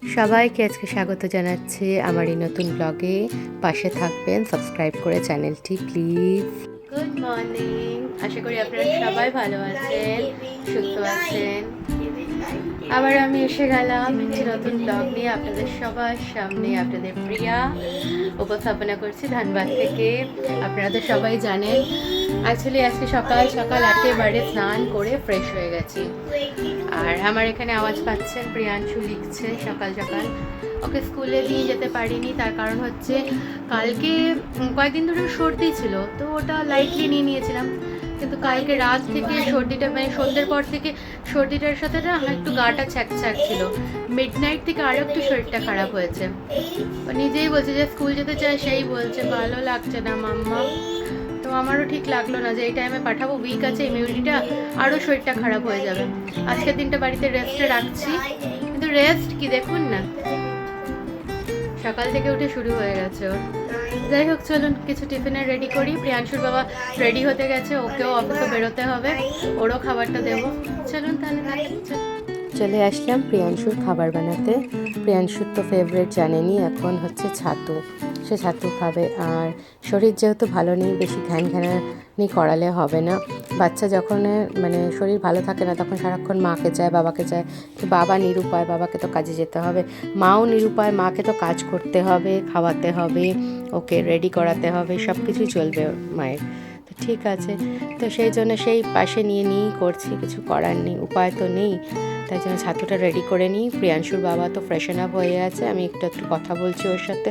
সবাইকে আজকে স্বাগত জানাচ্ছি আমার এই নতুন ব্লগে। পাশে থাকবেন, সাবস্ক্রাইব করে চ্যানেলটি প্লিজ। গুড মর্নিং, আশা করি আপনারা সবাই ভালো আছেন, সুস্থ আছেন। আবার আমি এসে গেলাম একটি নতুন ব্লগ নিয়ে আপনাদের সবার সামনে। আপনাদের প্রিয়া উপস্থাপনা করছি ধানবাদ থেকে। আপনারা তো সবাই জানেন, অ্যাকচুয়ালি আজকে সকাল সকাল একেবারে স্নান করে ফ্রেশ হয়ে গেছি। আর আমার এখানে আওয়াজ পাচ্ছেন, প্রিয়াংশু লিখছে সকাল সকাল। ওকে স্কুলে নিয়ে যেতে পারিনি, তার কারণ হচ্ছে কালকে কয়েকদিন ধরে সর্দি ছিল, তো ওটা লাইটলি নিয়ে নিয়েছিলাম। কিন্তু কালকে রাত থেকে সর্দিটা, মানে সন্ধ্যের পর থেকে সর্দিটার সাথে না একটু গাটা ছ্যাঁক ছিল। মিড নাইট থেকে আরও একটু শরীরটা খারাপ হয়েছে। ও নিজেই বলছে যে স্কুল যেতে চায়, সেই বলছে ভালো লাগছে না মাম্মা। তো আমারও ঠিক লাগলো না যে এই টাইমে পাঠাবো, উইক আছে, ইমিউনিটিটা আরও শরীরটা খারাপ হয়ে যাবে। আজকের দিনটা বাড়িতে রেস্টে রাখছি, কিন্তু রেস্ট কি দেখুন না, সকাল থেকে উঠে শুরু হয়ে গেছে ওর। যাই হোক, চলুন কিছু টিফিনের রেডি করি। প্রিয়াংশুর বাবা রেডি হতে গেছে, ওকেও অফিসে বেরোতে হবে, ওরও খাবারটা দেবো। চলুন তাহলে চলে আসলাম প্রিয়াংশুর খাবার বানাতে। প্রিয়াংশুর তো ফেভারিট জানেনই, এখন হচ্ছে ছাতু। সে ছাতু খাবে। আর শরীর যেহেতু ভালো নেই, বেশি ঘ্যানঘ্যানানি করালে হবে না। বাচ্চা যখন মানে শরীর ভালো থাকে না, তখন সারাক্ষণ মাকে চায়, বাবাকে চায়। তো বাবা নিরুপায়, বাবাকে তো কাজে যেতে হবে। মাও নিরুপায়, মাকে তো কাজ করতে হবে, খাওয়াতে হবে, ওকে রেডি করাতে হবে, সব কিছুই চলবে মায়ের। তো ঠিক আছে, তো সেই জন্য সেই পাশে নিয়েই করছি, কিছু করার নেই, উপায় তো নেই। তাই জন্য ছাতুটা রেডি করে নিই। প্রিয়াংশুর বাবা তো ফ্রেশন আপ হয়ে আছে, আমি একটু কথা বলছি ওর সাথে,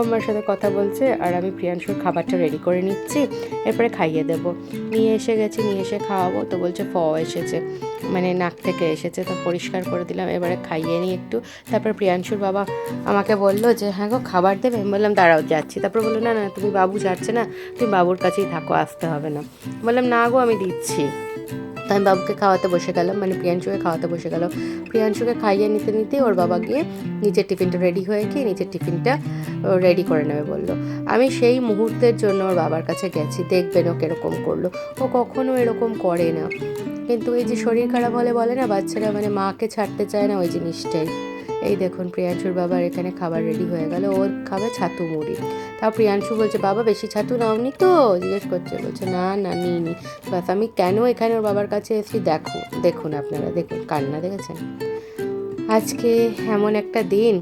আমার সাথে কথা বলছে, আর আমি প্রিয়াংশুর খাবারটা রেডি করে নিচ্ছি, এরপরে খাইয়ে দেবো। নিয়ে এসে গেছি, নিয়ে এসে খাওয়াবো। তো বলছে এসেছে, মানে নাক থেকে এসেছে, তো পরিষ্কার করে দিলাম, এবারে খাইয়ে নিই একটু। তারপর প্রিয়াংশুর বাবা আমাকে বললো যে হ্যাঁ গো খাবার দেবে। আমি বললাম দাঁড়াও যাচ্ছি। তারপর বললো না না, তুমি বাবু যাচ্ছে না, তুমি বাবুর কাছেই থাকো, আসতে হবে না। বললাম না গো, আমি দিচ্ছি। তো আমি বাবুকে খাওয়াতে বসে গেলাম, মানে প্রিয়াংশুকে খাওয়াতে বসে গেল। প্রিয়াংশুকে খাইয়ে নিতে নিতে ওর বাবা গিয়ে নিজের টিফিনটা রেডি হয়ে গিয়ে নিজের টিফিনটা রেডি করে নেবে বললো। আমি সেই মুহূর্তের জন্য ওর বাবার কাছে গেছি, দেখবেন ও কীরকম করলো। ও কখনো এরকম করে না, কিন্তু এই যে শরীর খারাপ হলে বলে না বাচ্চারা, মানে মাকে ছাড়তে চায় না, ওই জিনিসটাই। এই দেখুন প্রিয়াংশুর বাবার এখানে খাবার রেডি হয়ে গেল, ওর খাবে ছাতু মুড়ি। তাও প্রিয়াংশু বলছে বাবা বেশি ছাতু নাওনি তো, জিজ্ঞেস করছে, বলছে না না নিইনি। ব্যাস, আমি কেন এখানে ওর বাবার কাছে এসেছি দেখুন আপনারা, দেখুন কান্না দেখেছেন। আজকে এমন একটা দিন,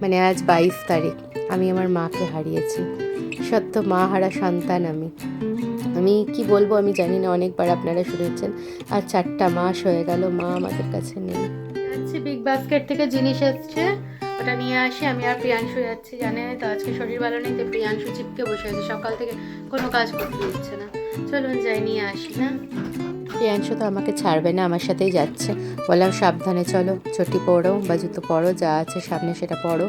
মানে আজ 22 তারিখ, আমি আমার মাকে হারিয়েছি। সত্য মা হারা সন্তান আমি কি বলবো আমি জানি না, অনেকবার আপনারা শুনেছেন। আর 4টা মাস হয়ে গেল মা আমাদের কাছে নেই। যাচ্ছি বিগ বাস্কেট থেকে জিনিস এসছে, ওটা নিয়ে আসি। আমি আর প্রিয়াংশু যাচ্ছি, জানেন তো আজকে শরীর ভালো নেই, তো প্রিয়াংশু চিপকে বসে আছে, সকাল থেকে কোনো কাজ করতে দিচ্ছে না। চলুন যাই নিয়ে আসি না। প্রিয়াংশু তো আমাকে ছাড়বে না, আমার সাথেই যাচ্ছে। বললাম সাবধানে চলো, চটি পরো বা জুতো পরো, যা আছে সামনে সেটা পরো।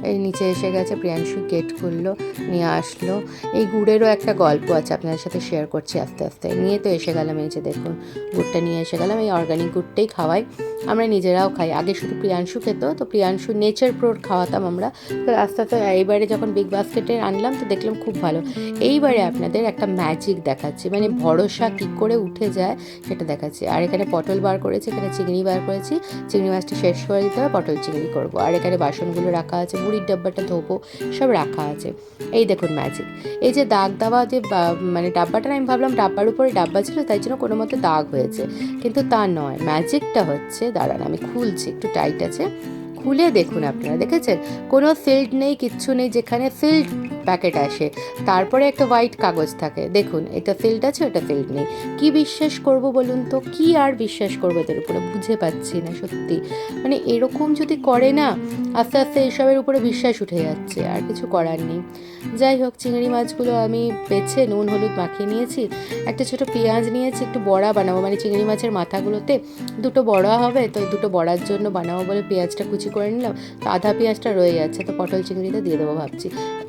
এই নিচে এসে গেছে, প্রিয়াংশু গেট খুললো, নিয়ে আসলো। এই গুড়েরও একটা গল্প আছে, আপনাদের সাথে শেয়ার করছি আস্তে আস্তে। নিয়ে তো এসে গেলাম, এই যে দেখুন গুড়টা নিয়ে এসে গেলাম। এই অর্গানিক গুড়টাই খাওয়াই, আমরা নিজেরাও খাই। আগে শুধু প্রিয়াংশু খেত, তো প্রিয়াংশু নেচার প্রোর খাওয়াতাম আমরা। তো আস্তে আস্তে এইবারে যখন বিগ বাস্কেটে আনলাম, তো দেখলাম খুব ভালো। এইবারে আপনাদের একটা ম্যাজিক দেখাচ্ছি, মানে ভরসা কী করে উঠে যায় সেটা দেখাচ্ছি। আর এখানে পটল বার করেছি, এখানে চিংড়ি বার করেছি, চিংড়ি মাছটা শেষ করে দিতে হবে, পটল চিংড়ি করবো। আর এখানে বাসনগুলো রাখা আছে, মুড়ির ডাব্বাটা ধোবো, সব রাখা আছে। এই দেখুন ম্যাজিক। এই যে দাগ দেওয়া যে মানে ডাব্বাটা, আমি ভাবলাম ডাব্বার উপরে ডাব্বা ছিল, তাই জন্য কোনো মতে দাগ হয়েছে, কিন্তু তা নয়। ম্যাজিকটা হচ্ছে, দাঁড়ান আমি খুলছি, একটু টাইট আছে, খুলে দেখুন আপনারা, দেখেছেন কোনো সিল্ড নেই, কিচ্ছু নেই। যেখানে সিল্ড প্যাকেট আসে, তারপরে একটা হোয়াইট কাগজ থাকে, দেখুন এটা সিল্ড আছে, ওটা সিল্ড নেই। কি বিশ্বাস করব বলুন তো, কি আর বিশ্বাস করবো এদের উপরে, বুঝে পাচ্ছি না সত্যি। মানে এরকম যদি করে না, আস্তে আস্তে এসবের উপরে বিশ্বাস উঠে যাচ্ছে, আর কিছু করার নেই। যাই হোক, চিংড়ি মাছগুলো আমি বেছে নুন হলুদ মাখিয়ে নিয়েছি। একটা ছোটো পেঁয়াজ নিয়েছি, একটু বড়া বানাবো, মানে চিংড়ি মাছের মাথাগুলোতে দুটো বড়া হবে, তো এই দুটো বড়ার জন্য বানাবো বলে পেঁয়াজটা কুচি করে নিলাম। তো আধা পেঁয়াজটা রয়ে যাচ্ছে, তো পটল চিংড়িতে দিয়ে দেবো ভাবছি।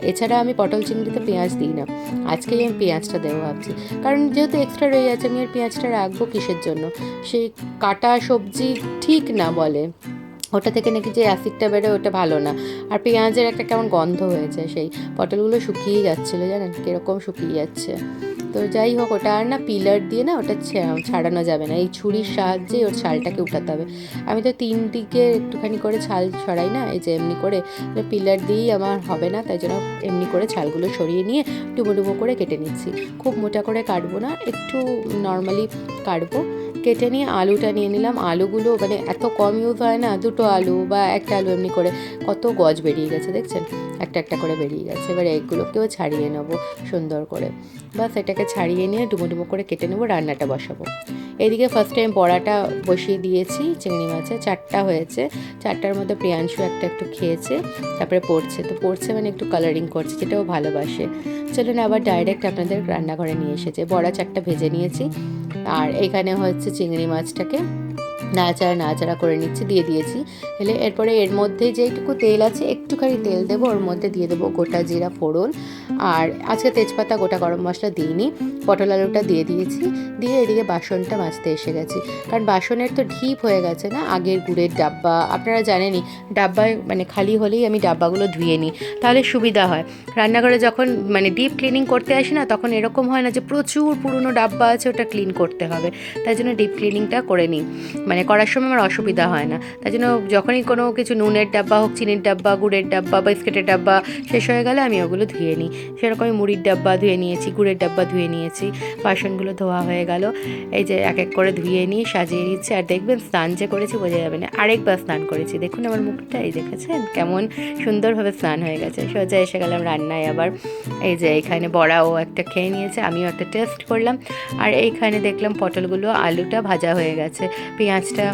এছাড়া আমি পটল চিংড়িতে পেঁয়াজ দিই না, আজকেই আমি পেঁয়াজটা দেবো ভাবছি। কারণ যেহেতু এক্সট্রা রয়ে যাচ্ছে, আমি আর পেঁয়াজটা রাখবো কিসের জন্য? সেই কাটা সবজি ঠিক না বলে, ওটা থেকে নাকি যে অ্যাসিডটা বেরোয় ওটা ভালো না। আর পেঁয়াজের একটা কেমন গন্ধ হয়েছে, সেই পটলগুলো শুকিয়ে যাচ্ছিলো, জানেন কীরকম শুকিয়ে যাচ্ছে। তো যাই হোক, ওটা আর না পিলার দিয়ে না ওটা ছাড়ানো যাবে না, এই ছুরির সাহায্যে ওর ছালটাকে উঠাতে হবে। আমি তো 3 দিকে একটুখানি করে ছাল ছড়াই না, এই যে এমনি করে পিলার দিয়েই আমার হবে না, তাই জন্য এমনি করে ছালগুলো সরিয়ে নিয়ে ডুবো ডুবো করে কেটে নিচ্ছি। খুব মোটা করে কাটবো না, একটু নর্মালি কাটবো। কেটে নিয়ে আলুটা নিয়ে নিলাম। আলুগুলো মানে এত কম ইউজ হয় না, 2টো আলু বা একটা আলু এমনি করে কত গজ বেরিয়ে গেছে দেখছেন, একটা একটা করে বেরিয়ে গেছে। এবার এগুলোকেও ছাড়িয়ে নেবো সুন্দর করে, বাস এটাকে ছাড়িয়ে নিয়ে ডুবো ডুবো করে কেটে নেবো, রান্নাটা বসাবো। এদিকে ফার্স্ট টাইম বড়াটা বসিয়ে দিয়েছি, চিংড়ি মাছে 4টা হয়েছে, 4টার মধ্যে প্রিয়াংশু একটা একটু খেয়েছে, তারপরে পড়ছে মানে একটু কালারিং করছে, যেটাও ভালোবাসে। চলুন আবার ডাইরেক্ট আপনাদের রান্নাঘরে নিয়ে এসেছে। বড়া 4টা ভেজে নিয়েছি, আর এখানে হচ্ছে চিংড়ি মাছটাকে নাড়াচাড়া করে নিচ্ছি, দিয়ে দিয়েছি। এলে এরপরে এর মধ্যে যেটুকু তেল আছে একটুখানি তেল দেবো, ওর মধ্যে দিয়ে দেবো গোটা জিরা ফোড়ন, আর আজকে তেজপাতা গোটা গরম মশলা দিইনি। পটল আলুটা দিয়ে দিয়েছি, দিয়ে এদিকে বাসনটা মাজতে এসে গেছি, কারণ বাসনের তো ঢিপ হয়ে গেছে না আগের গুড়ের ডাব্বা, আপনারা জানেনই ডাব্বায় মানে খালি হলেই আমি ডাব্বাগুলো ধুয়ে নিই, তাহলে সুবিধা হয়। রান্নাঘরে যখন মানে ডিপ ক্লিনিং করতে আসি না, তখন এরকম হয় না যে প্রচুর পুরনো ডাব্বা আছে ওটা ক্লিন করতে হবে, তাই জন্য ডিপ ক্লিনিংটা করে নিই, মানে করার সময় আমার অসুবিধা হয় না। তাই জন্য যখনই কোনো কিছু নুনের ডাব্বা হোক, চিনির ডাব্বা, গুড়ের ডাব্বা, বিস্কিটের ডাব্বা শেষ হয়ে গেলে আমি ওগুলো ধুয়ে নিই। সেরকমই মুড়ির ডাব্বা ধুয়ে নিয়েছি, গুড়ের ডাব্বা ধুয়ে নিয়েছি, বাসনগুলো ধোয়া হয়ে গেল। এই যে এক এক করে ধুয়ে নিয়ে সাজিয়ে নিচ্ছি। আর দেখবেন স্নান যে করেছি বোঝা যাবে না, আরেকবার স্নান করেছি, দেখুন আমার মুখটা, এই দেখেছেন কেমন সুন্দরভাবে স্নান হয়ে গেছে। সোজা এসে গেলাম রান্নায় আবার। এই যে এইখানে বড়াও একটা খেয়ে নিয়েছে, আমিও একটা টেস্ট করলাম। আর এইখানে দেখলাম পটলগুলো আলুটা ভাজা হয়ে গেছে, পেঁয়াজটা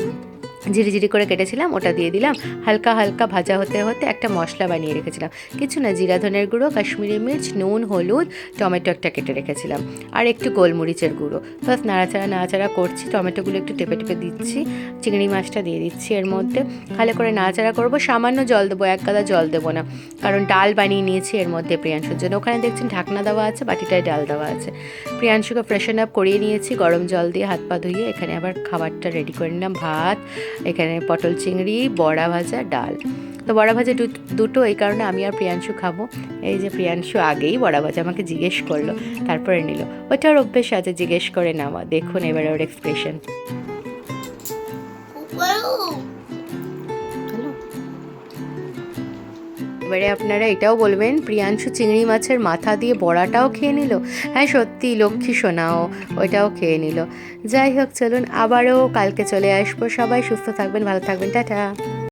ঝিরি করে কেটেছিলাম ওটা দিয়ে দিলাম, হালকা হালকা ভাজা হতে হতে একটা মশলা বানিয়ে রেখেছিলাম, কিছু না, জিরা ধনের গুঁড়ো, কাশ্মীরি মির্চ, নুন, হলুদ, টমেটো একটা কেটে রেখেছিলাম, আর একটু গোলমরিচের গুঁড়ো। বাস নাড়াচাড়া করছি, টমেটোগুলো একটু টেপে দিচ্ছি, চিংড়ি মাছটা দিয়ে দিচ্ছি এর মধ্যে, ভালো করে নাড়াচাড়া করবো। সামান্য জল দেবো, 1 গাদা জল দেবো না, কারণ ডাল বানিয়ে নিয়েছি এর মধ্যে প্রিয়াংশুর জন্য। ওখানে দেখছেন ঢাকনা দেওয়া আছে, বাটিটায় ডাল দেওয়া আছে। প্রিয়াংশুকে ফ্রেশন আপ করিয়ে নিয়েছি গরম জল দিয়ে, হাত পা ধুয়ে। এখানে আবার খাবারটা রেডি করে নিলাম, ভাত, এখানে পটল চিংড়ি, বড়া ভাজা, ডাল। তো বড়া ভাজা দুটো, এই কারণে আমি আর প্রিয়াংশু খাবো। এই যে প্রিয়াংশু আগেই বড়া ভাজা আমাকে জিজ্ঞেস করলো, তারপরে নিল, ওটার অভ্যেস আছে জিজ্ঞেস করে নেওয়া। দেখুন এবারে ওর এক্সপ্রেশন। এবারে আপনারা এটাও বলবেন, প্রিয়াংশু চিংড়ি মাছের মাথা দিয়ে বড়াটাও খেয়ে নিল। হ্যাঁ সত্যি লক্ষ্মী সোনাও ওইটাও খেয়ে নিল। যাই হোক, চলুন আবারও কালকে চলে আসবো। সবাই সুস্থ থাকবেন, ভালো থাকবেন, টাটা।